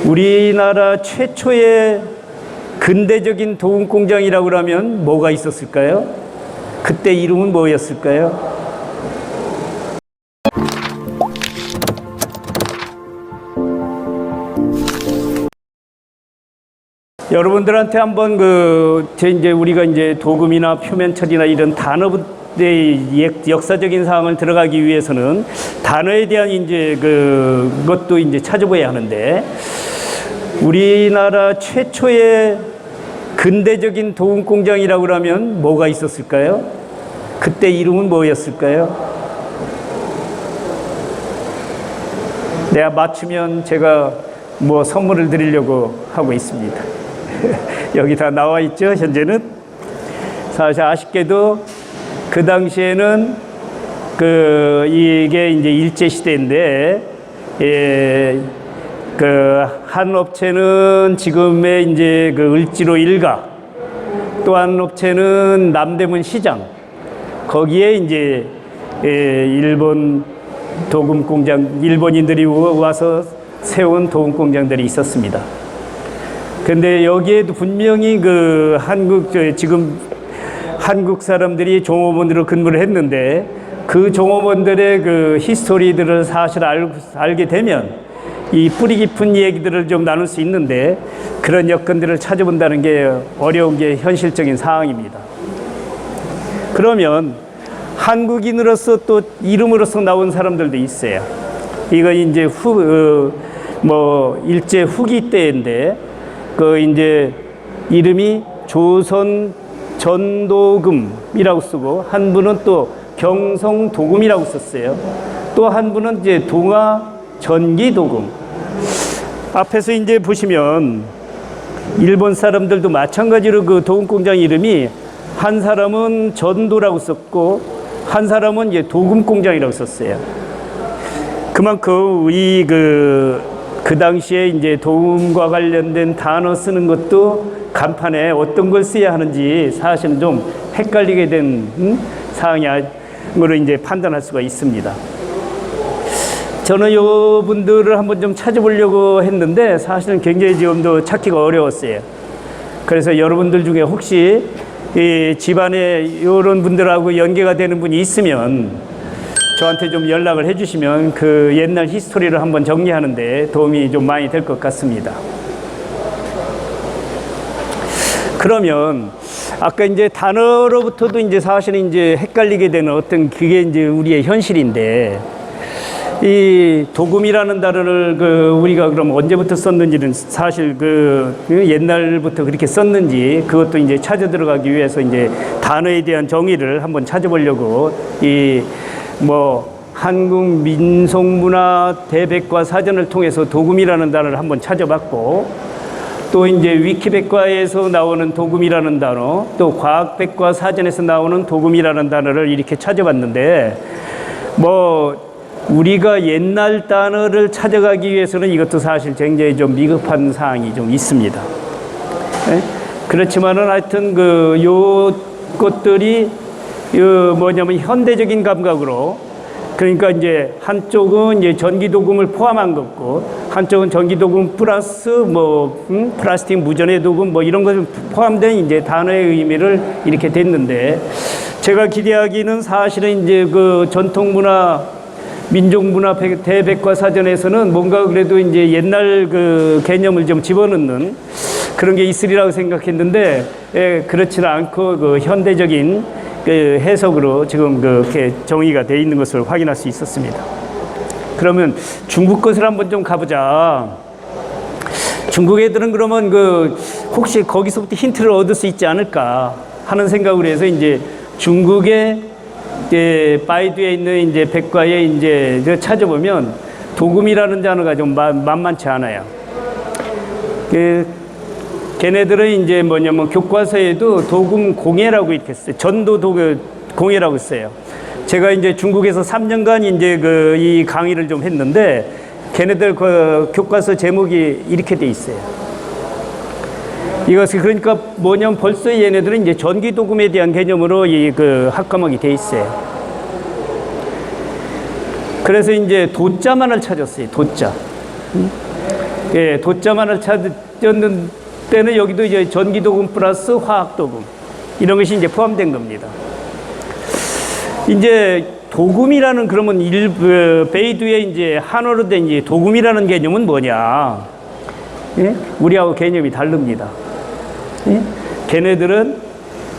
우리나라 최초의 근대적인 도금 공장이라고 하면 뭐가 있었을까요? 그때 이름은 뭐였을까요? 여러분들한테 한번 이제 우리가 이제 도금이나 표면 처리나 이런 단어의 역사적인 사항을 들어가기 위해서는 단어에 대한 이제 그것도 이제 찾아봐야 하는데, 우리나라 최초의 근대적인 도금 공장이라고 하면 뭐가 있었을까요? 그때 이름은 뭐였을까요? 내가 맞추면 제가 뭐 선물을 드리려고 하고 있습니다. 여기 다 나와 있죠, 현재는. 사실 아쉽게도 그 당시에는 이게 이제 일제시대인데, 한 업체는 지금의 이제 을지로 일가, 또 한 업체는 남대문 시장, 거기에 이제 일본 도금 공장, 일본인들이 와서 세운 도금 공장들이 있었습니다. 근데 여기에도 분명히 지금 한국 사람들이 종업원으로 근무를 했는데, 그 종업원들의 히스토리들을 사실 알게 되면 이 뿌리 깊은 얘기들을 좀 나눌 수 있는데, 그런 여건들을 찾아본다는 게 어려운 게 현실적인 상황입니다. 그러면 한국인으로서 또 이름으로서 나온 사람들도 있어요. 이거 이제 일제 후기 때인데, 이제 이름이 조선 전도금이라고 쓰고, 한 분은 또 경성도금이라고 썼어요. 또 한 분은 이제 동아 전기도금. 앞에서 이제 보시면 일본 사람들도 마찬가지로 도금 공장 이름이, 한 사람은 전도라고 썼고 한 사람은 이제 도금 공장이라고 썼어요. 그만큼 그 당시에 이제 도금과 관련된 단어 쓰는 것도 간판에 어떤 걸 써야 하는지 사실은 좀 헷갈리게 된 상황으로 이제 판단할 수가 있습니다. 저는 요 분들을 한번 좀 찾아보려고 했는데, 사실은 굉장히 지금도 찾기가 어려웠어요. 그래서 여러분들 중에 혹시 이 집안에 이런 분들하고 연계가 되는 분이 있으면 저한테 좀 연락을 해주시면 그 옛날 히스토리를 한번 정리하는데 도움이 좀 많이 될 것 같습니다. 그러면 아까 이제 단어로부터도 이제 사실은 이제 헷갈리게 되는 어떤 그게 이제 우리의 현실인데, 이 도금이라는 단어를 우리가 그럼 언제부터 썼는지는 사실 옛날부터 그렇게 썼는지 그것도 이제 찾아 들어가기 위해서 이제 단어에 대한 정의를 한번 찾아보려고 한국민속문화 대백과 사전을 통해서 도금이라는 단어를 한번 찾아봤고, 또 이제 위키백과에서 나오는 도금이라는 단어, 또 과학백과 사전에서 나오는 도금이라는 단어를 이렇게 찾아봤는데, 우리가 옛날 단어를 찾아가기 위해서는 이것도 사실 굉장히 좀 미흡한 사항이 좀 있습니다. 네? 그렇지만은 하여튼 요 것들이 현대적인 감각으로, 그러니까 이제 한쪽은 이제 전기도금을 포함한 거고, 한쪽은 전기도금 플러스 플라스틱 무전의 도금 이런 것 포함된 이제 단어의 의미를 이렇게 됐는데, 제가 기대하기는 사실은 이제 전통문화 민족문화 대백과 사전에서는 뭔가 그래도 이제 옛날 개념을 좀 집어넣는 그런 게 있으리라고 생각했는데, 그렇지는 않고 현대적인 해석으로 지금 그렇게 정의가 되어 있는 것을 확인할 수 있었습니다. 그러면 중국 것을 한번 좀 가보자. 중국 애들은 그러면 혹시 거기서부터 힌트를 얻을 수 있지 않을까 하는 생각으로 해서 이제 중국의 바이두에 있는 이제 백과에 이제 찾아보면 도금이라는 단어가 좀 만만치 않아요. 걔네들은 이제 교과서에도 도금 공예라고 이렇게 써요. 전도 공예라고 써요. 제가 이제 중국에서 3년간 이제 이 강의를 좀 했는데, 걔네들 교과서 제목이 이렇게 돼 있어요. 이것이 그러니까 벌써 얘네들은 이제 전기도금에 대한 개념으로 학과목이 돼 있어요. 그래서 이제 도자만을 찾았어요. 도자. 예, 도점 하나 찾았는 때는 여기도 이제 전기도금 플러스 화학도금 이런 것이 이제 포함된 겁니다. 이제 도금이라는 그러면 베이두의 이제 한어로 된 이제 도금이라는 개념은 뭐냐? 예? 우리하고 개념이 다릅니다. 예? 걔네들은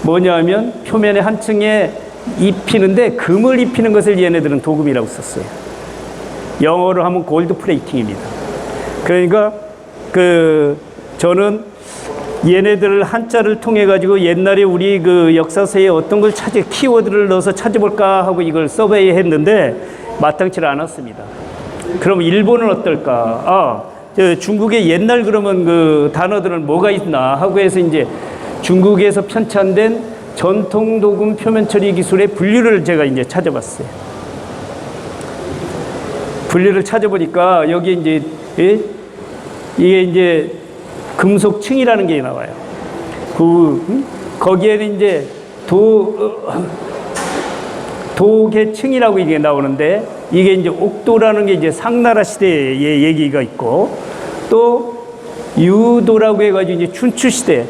뭐냐면 표면에 한 층에 입히는데 금을 입히는 것을 얘네들은 도금이라고 썼어요. 영어로 하면 골드 플레이팅입니다. 그러니까 저는 얘네들 한자를 통해 가지고 옛날에 우리 그 역사서에 어떤 걸 키워드를 넣어서 찾아볼까 하고 이걸 서베이 했는데 마땅치를 않았습니다. 그럼 일본은 어떨까? 중국의 옛날 그러면 그 단어들은 뭐가 있나 하고 해서 이제 중국에서 편찬된 전통 도금 표면 처리 기술의 분류를 제가 이제 찾아봤어요. 분류를 찾아보니까 여기 이제 이게 이제 금속층이라는 게 나와요. 거기에는 이제 도계층이라고 이게 나오는데 이게 이제 옥도라는 게 이제 상나라 시대의 얘기가 있고 또 유도라고 해가지고 이제 춘추 시대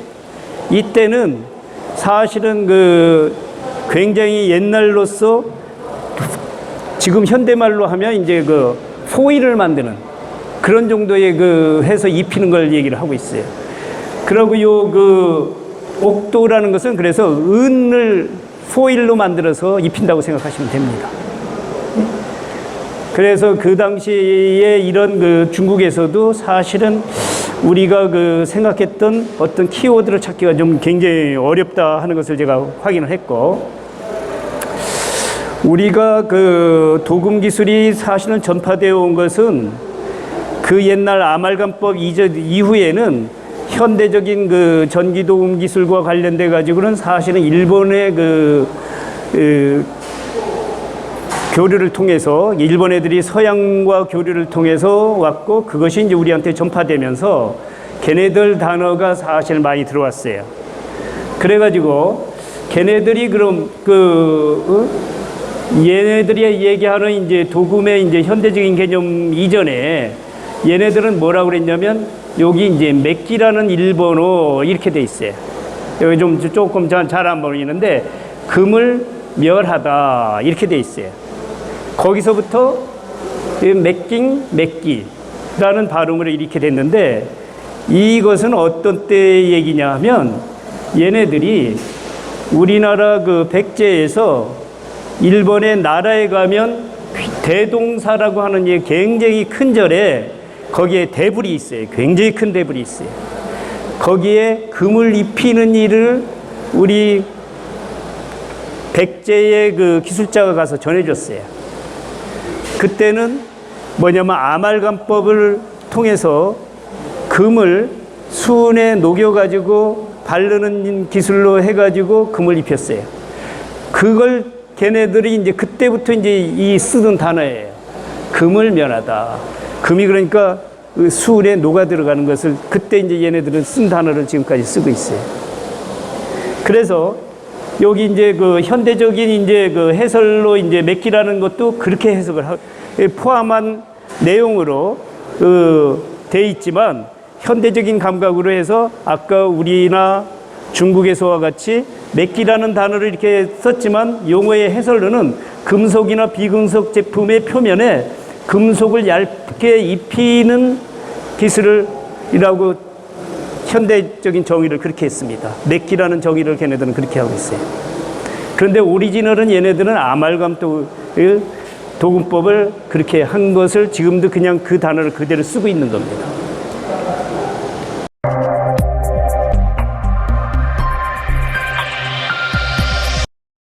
이때는 사실은 굉장히 옛날로서 지금 현대말로 하면 이제 포일을 만드는 그런 정도의 해서 입히는 걸 얘기를 하고 있어요. 그리고 옥도라는 것은 그래서 은을 포일로 만들어서 입힌다고 생각하시면 됩니다. 그래서 그 당시에 이런 중국에서도 사실은 우리가 생각했던 어떤 키워드를 찾기가 좀 굉장히 어렵다 하는 것을 제가 확인을 했고, 우리가 도금 기술이 사실은 전파되어 온 것은 그 옛날 아말감법 이후에는 현대적인 전기도금 기술과 관련돼 가지고는 사실은 일본의 교류를 통해서 일본 애들이 서양과 교류를 통해서 왔고 그것이 이제 우리한테 전파되면서 걔네들 단어가 사실 많이 들어왔어요. 그래가지고 걔네들이 그럼 얘네들이 얘기하는 이제 도금의 이제 현대적인 개념 이전에 얘네들은 뭐라고 그랬냐면 여기 이제 맥기라는 일본어 이렇게 돼 있어요. 여기 조금 잘 안 보이는데 금을 멸하다 이렇게 돼 있어요. 거기서부터 맥기라는 발음으로 이렇게 됐는데 이것은 어떤 때 얘기냐 하면 얘네들이 우리나라 백제에서 일본의 나라에 가면 대동사라고 하는 굉장히 큰 절에 거기에 대불이 있어요. 굉장히 큰 대불이 있어요. 거기에 금을 입히는 일을 우리 백제의 기술자가 가서 전해줬어요. 그때는 뭐냐면 아말감법을 통해서 금을 수은에 녹여가지고 바르는 기술로 해가지고 금을 입혔어요. 그걸 걔네들이 이제 그때부터 이제 쓰던 단어예요. 금을 멸하다. 금이 그러니까 수은에 녹아 들어가는 것을 그때 이제 얘네들은 쓴 단어를 지금까지 쓰고 있어요. 그래서 여기 이제 현대적인 이제 해설로 이제 맥기라는 것도 그렇게 해석을 포함한 내용으로 돼 있지만 현대적인 감각으로 해서 아까 우리나 중국에서와 같이 맥기라는 단어를 이렇게 썼지만 용어의 해설로는 금속이나 비금속 제품의 표면에 금속을 얇게 입히는 기술이라고 현대적인 정의를 그렇게 했습니다. 맥기라는 정의를 걔네들은 그렇게 하고 있어요. 그런데 오리지널은 얘네들은 아말감 도금법을 그렇게 한 것을 지금도 그냥 그 단어를 그대로 쓰고 있는 겁니다.